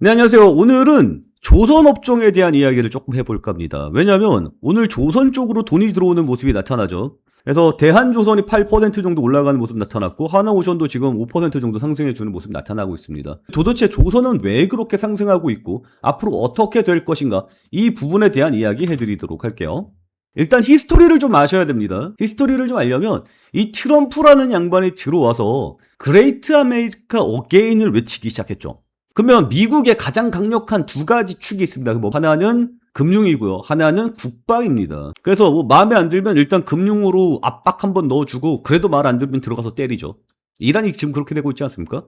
네, 안녕하세요. 오늘은 조선업종에 대한 이야기를 조금 해볼까 합니다. 왜냐면 오늘 조선 쪽으로 돈이 들어오는 모습이 나타나죠. 그래서 대한조선이 8% 정도 올라가는 모습 나타났고 하나오션도 지금 5% 정도 상승해주는 모습이 나타나고 있습니다. 도대체 조선은 왜 그렇게 상승하고 있고 앞으로 어떻게 될 것인가, 이 부분에 대한 이야기 해드리도록 할게요. 일단 히스토리를 좀 아셔야 됩니다. 히스토리를 좀 알려면 이 트럼프라는 양반이 들어와서 그레이트 아메리카 어게인을 외치기 시작했죠. 그러면 미국의 가장 강력한 두 가지 축이 있습니다. 뭐 하나는 금융이고요. 하나는 국방입니다. 그래서 뭐 마음에 안 들면 일단 금융으로 압박 한번 넣어주고, 그래도 말 안 들면 들어가서 때리죠. 이란이 지금 그렇게 되고 있지 않습니까?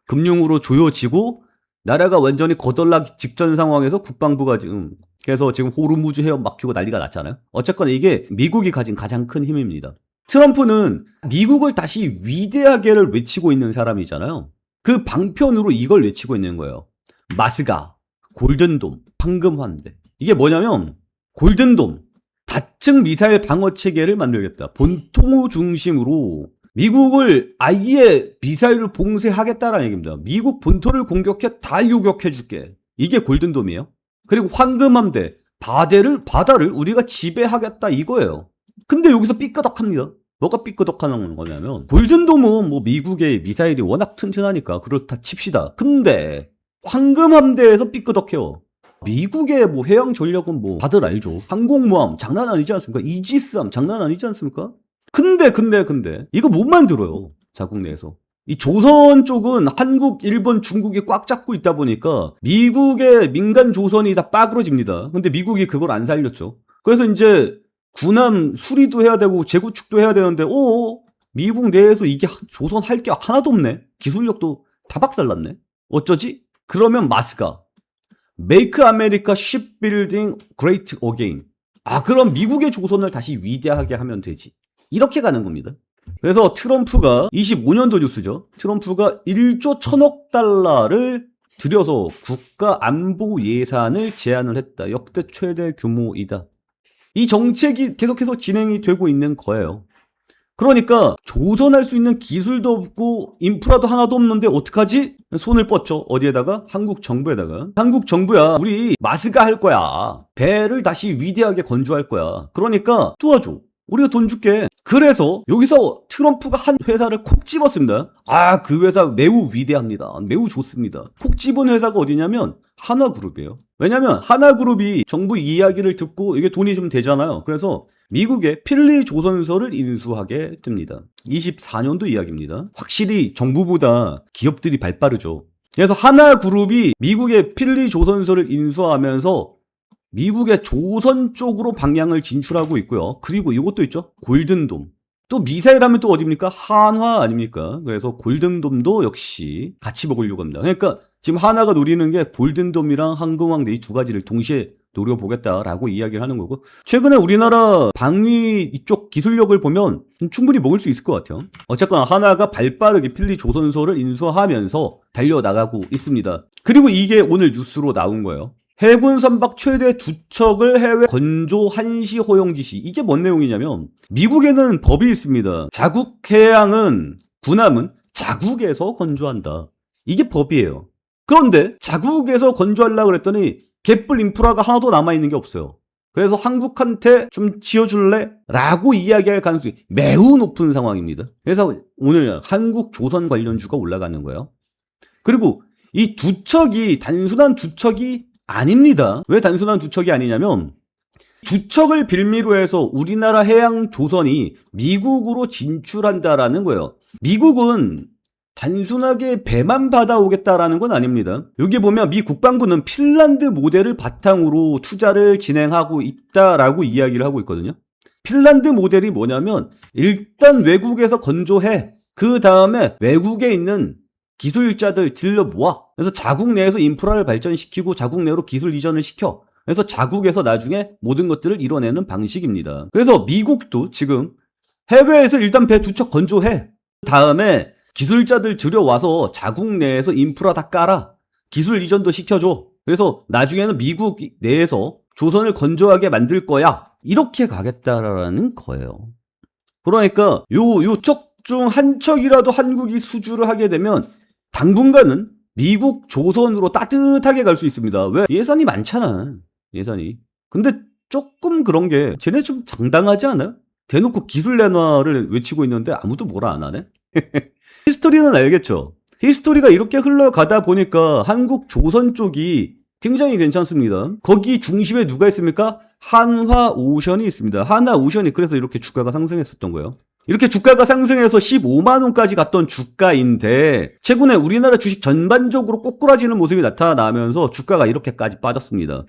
금융으로 조여지고 나라가 완전히 거덜나기 직전 상황에서 국방부가 그래서 지금 호르무즈 해협 막히고 난리가 났잖아요. 어쨌거나 이게 미국이 가진 가장 큰 힘입니다. 트럼프는 미국을 다시 위대하게를 외치고 있는 사람이잖아요. 그 방편으로 이걸 외치고 있는 거예요. 마스가, 골든돔, 황금환대. 이게 뭐냐면 골든돔, 다층 미사일 방어 체계를 만들겠다. 본토 중심으로 미국을 아예 미사일을 봉쇄하겠다라는 얘기입니다. 미국 본토를 공격해 다 요격해줄게. 이게 골든돔이에요. 그리고 황금함대, 바다를 우리가 지배하겠다 이거예요. 근데 여기서 삐까덕합니다. 뭐가 삐끄덕하는 거냐면 골든돔은 뭐 미국의 미사일이 워낙 튼튼하니까 그렇다 칩시다. 근데 황금함대에서 삐끄덕해요. 미국의 뭐 해양 전력은 뭐 다들 알죠. 항공모함 장난 아니지 않습니까? 이지스함 장난 아니지 않습니까? 근데 이거 못 만들어요. 자국 내에서. 이 조선 쪽은 한국, 일본, 중국이 꽉 잡고 있다 보니까 미국의 민간 조선이 다 빠그러집니다. 근데 미국이 그걸 안 살렸죠. 그래서 이제 군함 수리도 해야 되고 재구축도 해야 되는데 미국 내에서 이게 조선 할 게 하나도 없네. 기술력도 다 박살났네. 어쩌지? 그러면 마스가 Make America Shipbuilding Great Again. 그럼 미국의 조선을 다시 위대하게 하면 되지. 이렇게 가는 겁니다. 그래서 트럼프가 25년도 뉴스죠. 트럼프가 1조 1000억 달러를 들여서 국가 안보 예산을 제안을 했다. 역대 최대 규모이다. 이 정책이 계속해서 진행이 되고 있는 거예요. 그러니까 조선할 수 있는 기술도 없고 인프라도 하나도 없는데 어떡하지? 손을 뻗죠. 어디에다가? 한국 정부에다가. 한국 정부야, 우리 마스가 할 거야. 배를 다시 위대하게 건조할 거야. 그러니까 도와줘. 우리가 돈 줄게. 그래서 여기서 트럼프가 한 회사를 콕 집었습니다. 그 회사 매우 위대합니다. 매우 좋습니다. 콕 집은 회사가 어디냐면 하나그룹이에요. 왜냐면 하나그룹이 정부 이야기를 듣고 이게 돈이 좀 되잖아요. 그래서 미국의 필리조선소를 인수하게 됩니다. 24년도 이야기입니다. 확실히 정부보다 기업들이 발빠르죠. 그래서 하나그룹이 미국의 필리조선소를 인수하면서 미국의 조선 쪽으로 방향을 진출하고 있고요. 그리고 이것도 있죠. 골든돔. 또 미사일 하면 또 어디입니까? 한화 아닙니까? 그래서 골든돔도 역시 같이 먹으려고 합니다. 그러니까 지금 하나가 노리는 게 골든돔이랑 황금왕대 이 두 가지를 동시에 노려보겠다라고 이야기를 하는 거고, 최근에 우리나라 방위 이쪽 기술력을 보면 충분히 먹을 수 있을 것 같아요. 어쨌거나 하나가 발빠르게 필리조선소를 인수하면서 달려나가고 있습니다. 그리고 이게 오늘 뉴스로 나온 거예요. 해군 선박 최대 2척을 해외 건조 한시 허용 지시. 이게 뭔 내용이냐면 미국에는 법이 있습니다. 자국 해양은, 군함은 자국에서 건조한다. 이게 법이에요. 그런데 자국에서 건조하려고 그랬더니 개뿔 인프라가 하나도 남아있는 게 없어요. 그래서 한국한테 좀 지어줄래? 라고 이야기할 가능성이 매우 높은 상황입니다. 그래서 오늘 한국 조선 관련주가 올라가는 거예요. 그리고 이 두 척이 단순한 두 척이 아닙니다. 왜 단순한 두 척이 아니냐면 두 척을 빌미로 해서 우리나라 해양 조선이 미국으로 진출한다라는 거예요. 미국은 단순하게 배만 받아오겠다라는 건 아닙니다. 여기 보면 미 국방부는 핀란드 모델을 바탕으로 투자를 진행하고 있다라고 이야기를 하고 있거든요. 핀란드 모델이 뭐냐면 일단 외국에서 건조해. 그 다음에 외국에 있는 기술자들 들려 모아. 그래서 자국 내에서 인프라를 발전시키고 자국 내로 기술 이전을 시켜. 그래서 자국에서 나중에 모든 것들을 이뤄내는 방식입니다. 그래서 미국도 지금 해외에서 일단 배 두 척 건조해. 다음에 기술자들 들여와서 자국 내에서 인프라 다 깔아. 기술 이전도 시켜줘. 그래서 나중에는 미국 내에서 조선을 건조하게 만들 거야. 이렇게 가겠다라는 거예요. 그러니까 요 척 중 한 척이라도 한국이 수주를 하게 되면 당분간은 미국 조선으로 따뜻하게 갈 수 있습니다. 왜? 예산이 많잖아. 예산이. 근데 조금 그런 게 쟤네 좀 장당하지 않아요? 대놓고 기술 내놔를 외치고 있는데 아무도 뭐라 안 하네? 히스토리는 알겠죠? 히스토리가 이렇게 흘러가다 보니까 한국 조선 쪽이 굉장히 괜찮습니다. 거기 중심에 누가 있습니까? 한화오션이 있습니다. 한화오션이 그래서 이렇게 주가가 상승했었던 거예요. 이렇게 주가가 상승해서 15만 원까지 갔던 주가인데 최근에 우리나라 주식 전반적으로 꼬꾸라지는 모습이 나타나면서 주가가 이렇게까지 빠졌습니다.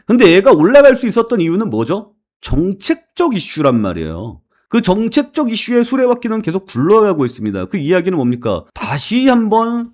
근데 얘가 올라갈 수 있었던 이유는 뭐죠? 정책적 이슈란 말이에요. 그 정책적 이슈의 수레바퀴는 계속 굴러가고 있습니다. 그 이야기는 뭡니까? 다시 한번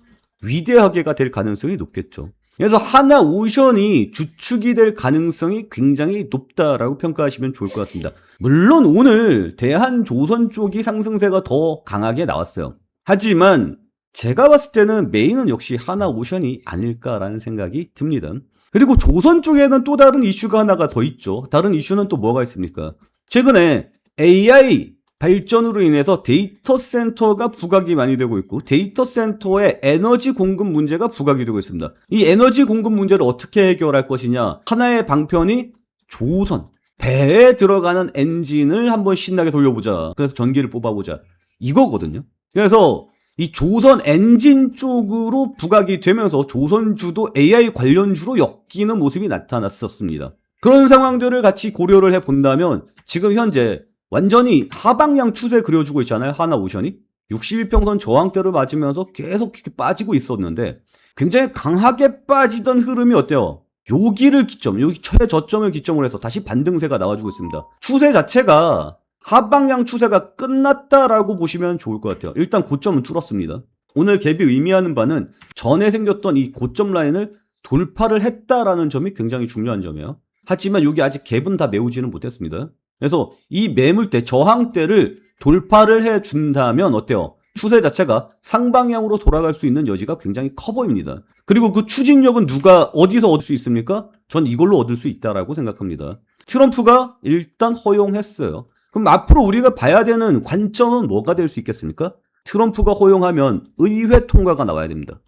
위대하게가 될 가능성이 높겠죠. 그래서 하나오션이 주축이 될 가능성이 굉장히 높다라고 평가하시면 좋을 것 같습니다. 물론 오늘 대한조선 쪽이 상승세가 더 강하게 나왔어요. 하지만 제가 봤을 때는 메인은 역시 하나오션이 아닐까라는 생각이 듭니다. 그리고 조선 쪽에는 또 다른 이슈가 하나가 더 있죠. 다른 이슈는 또 뭐가 있습니까? 최근에 AI 발전으로 인해서 데이터 센터가 부각이 많이 되고 있고 데이터 센터의 에너지 공급 문제가 부각이 되고 있습니다. 이 에너지 공급 문제를 어떻게 해결할 것이냐? 하나의 방편이 조선, 배에 들어가는 엔진을 한번 신나게 돌려보자. 그래서 전기를 뽑아보자. 이거거든요. 그래서 이 조선 엔진 쪽으로 부각이 되면서 조선주도 AI 관련주로 엮이는 모습이 나타났었습니다. 그런 상황들을 같이 고려를 해본다면 지금 현재 완전히 하방향 추세 그려주고 있잖아요. 하나오션이 61평선 저항대를 맞으면서 계속 이렇게 빠지고 있었는데 굉장히 강하게 빠지던 흐름이 어때요? 여기를 기점, 여기 최저점을 기점으로 해서 다시 반등세가 나와주고 있습니다. 추세 자체가 하방향 추세가 끝났다라고 보시면 좋을 것 같아요. 일단 고점은 뚫었습니다. 오늘 갭이 의미하는 바는 전에 생겼던 이 고점 라인을 돌파를 했다라는 점이 굉장히 중요한 점이에요. 하지만 여기 아직 갭은 다 메우지는 못했습니다. 그래서 이 매물대, 저항대를 돌파를 해준다면 어때요? 추세 자체가 상방향으로 돌아갈 수 있는 여지가 굉장히 커 보입니다. 그리고 그 추진력은 누가 어디서 얻을 수 있습니까? 전 이걸로 얻을 수 있다라고 생각합니다. 트럼프가 일단 허용했어요. 그럼 앞으로 우리가 봐야 되는 관점은 뭐가 될 수 있겠습니까? 트럼프가 허용하면 의회 통과가 나와야 됩니다.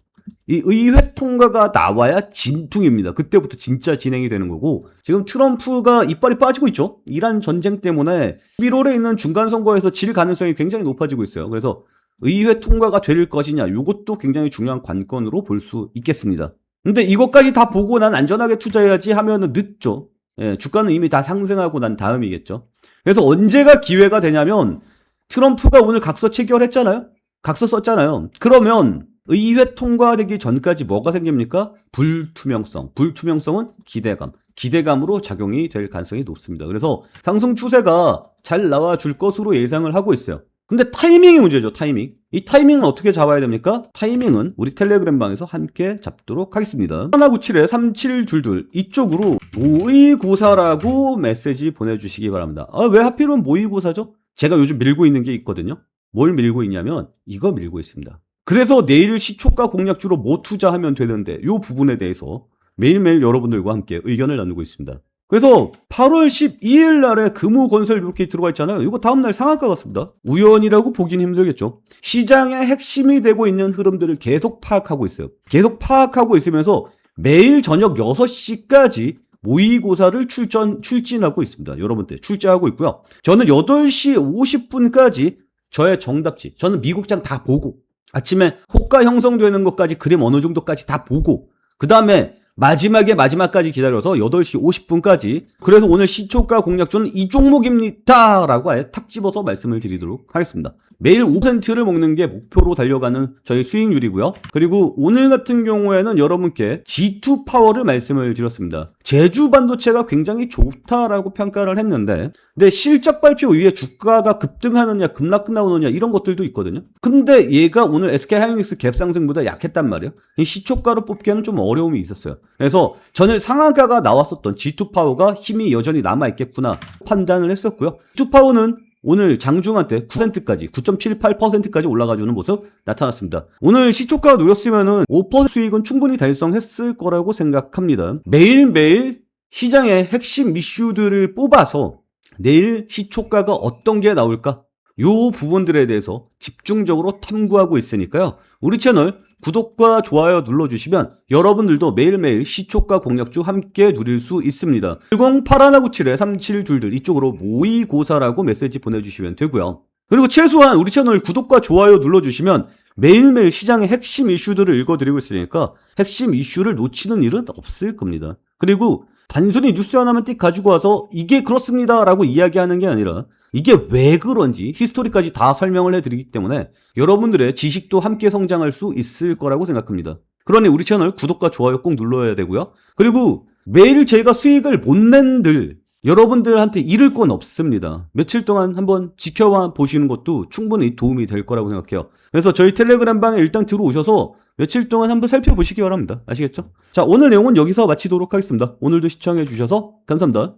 이 의회 통과가 나와야 진퉁입니다. 그때부터 진짜 진행이 되는 거고 지금 트럼프가 이빨이 빠지고 있죠. 이란 전쟁 때문에 11월에 있는 중간선거에서 질 가능성이 굉장히 높아지고 있어요. 그래서 의회 통과가 될 것이냐 이것도 굉장히 중요한 관건으로 볼 수 있겠습니다. 근데 이것까지 다 보고 난 안전하게 투자해야지 하면은 늦죠. 예, 주가는 이미 다 상승하고 난 다음이겠죠. 그래서 언제가 기회가 되냐면 트럼프가 오늘 각서 체결했잖아요. 각서 썼잖아요. 그러면 의회 통과되기 전까지 뭐가 생깁니까? 불투명성. 불투명성은 기대감. 기대감으로 작용이 될 가능성이 높습니다. 그래서 상승 추세가 잘 나와줄 것으로 예상을 하고 있어요. 근데 타이밍이 문제죠. 타이밍. 이 타이밍은 어떻게 잡아야 됩니까? 타이밍은 우리 텔레그램 방에서 함께 잡도록 하겠습니다. 1997-3722 이쪽으로 모의고사라고 메시지 보내주시기 바랍니다. 왜 하필이면 모의고사죠? 제가 요즘 밀고 있는 게 있거든요. 뭘 밀고 있냐면 이거 밀고 있습니다. 그래서 내일 시초가 공략주로 뭐 투자하면 되는데 이 부분에 대해서 매일매일 여러분들과 함께 의견을 나누고 있습니다. 그래서 8월 12일 날에 금호건설 이렇게 들어가 있잖아요. 이거 다음날 상한가 같습니다. 우연이라고 보긴 힘들겠죠. 시장의 핵심이 되고 있는 흐름들을 계속 파악하고 있어요. 계속 파악하고 있으면서 매일 저녁 6시까지 모의고사를 출진하고 있습니다. 여러분들 출제하고 있고요. 저는 8시 50분까지 저의 정답지, 저는 미국장 다 보고 아침에 호가 형성되는 것까지 그림 어느 정도까지 다 보고 그 다음에 마지막까지 기다려서 8시 50분까지 그래서 오늘 시초가 공략주는 이 종목입니다 라고 아예 탁 집어서 말씀을 드리도록 하겠습니다. 매일 5%를 먹는 게 목표로 달려가는 저희 수익률이고요. 그리고 오늘 같은 경우에는 여러분께 G2 파워를 말씀을 드렸습니다. 제주 반도체가 굉장히 좋다라고 평가를 했는데 근데 실적 발표 이후에 주가가 급등하느냐 급락 나오느냐 이런 것들도 있거든요. 근데 얘가 오늘 SK하이닉스 갭 상승보다 약했단 말이에요. 이 시초가로 뽑기에는 좀 어려움이 있었어요. 그래서 저는 상한가가 나왔었던 G2 파워가 힘이 여전히 남아있겠구나 판단을 했었고요. G2 파워는 오늘 장중한 때 9%까지 9.78%까지 올라가주는 모습 나타났습니다. 오늘 시초가 노렸으면은 5% 수익은 충분히 달성했을 거라고 생각합니다. 매일매일 시장의 핵심 이슈들을 뽑아서 내일 시초가가 어떤 게 나올까? 요 부분들에 대해서 집중적으로 탐구하고 있으니까요. 우리 채널 구독과 좋아요 눌러주시면 여러분들도 매일매일 시초가 공략주 함께 누릴 수 있습니다. 108197-3722 이쪽으로 모의고사라고 메시지 보내주시면 되고요. 그리고 최소한 우리 채널 구독과 좋아요 눌러주시면 매일매일 시장의 핵심 이슈들을 읽어드리고 있으니까 핵심 이슈를 놓치는 일은 없을 겁니다. 그리고 단순히 뉴스 하나만 띡 가지고 와서 이게 그렇습니다 라고 이야기하는 게 아니라 이게 왜 그런지 히스토리까지 다 설명을 해드리기 때문에 여러분들의 지식도 함께 성장할 수 있을 거라고 생각합니다. 그러니 우리 채널 구독과 좋아요 꼭 눌러야 되고요. 그리고 매일 제가 수익을 못 낸들 여러분들한테 잃을 건 없습니다. 며칠 동안 한번 지켜봐 보시는 것도 충분히 도움이 될 거라고 생각해요. 그래서 저희 텔레그램 방에 일단 들어오셔서 며칠 동안 한번 살펴보시기 바랍니다. 아시겠죠? 자, 오늘 내용은 여기서 마치도록 하겠습니다. 오늘도 시청해 주셔서 감사합니다.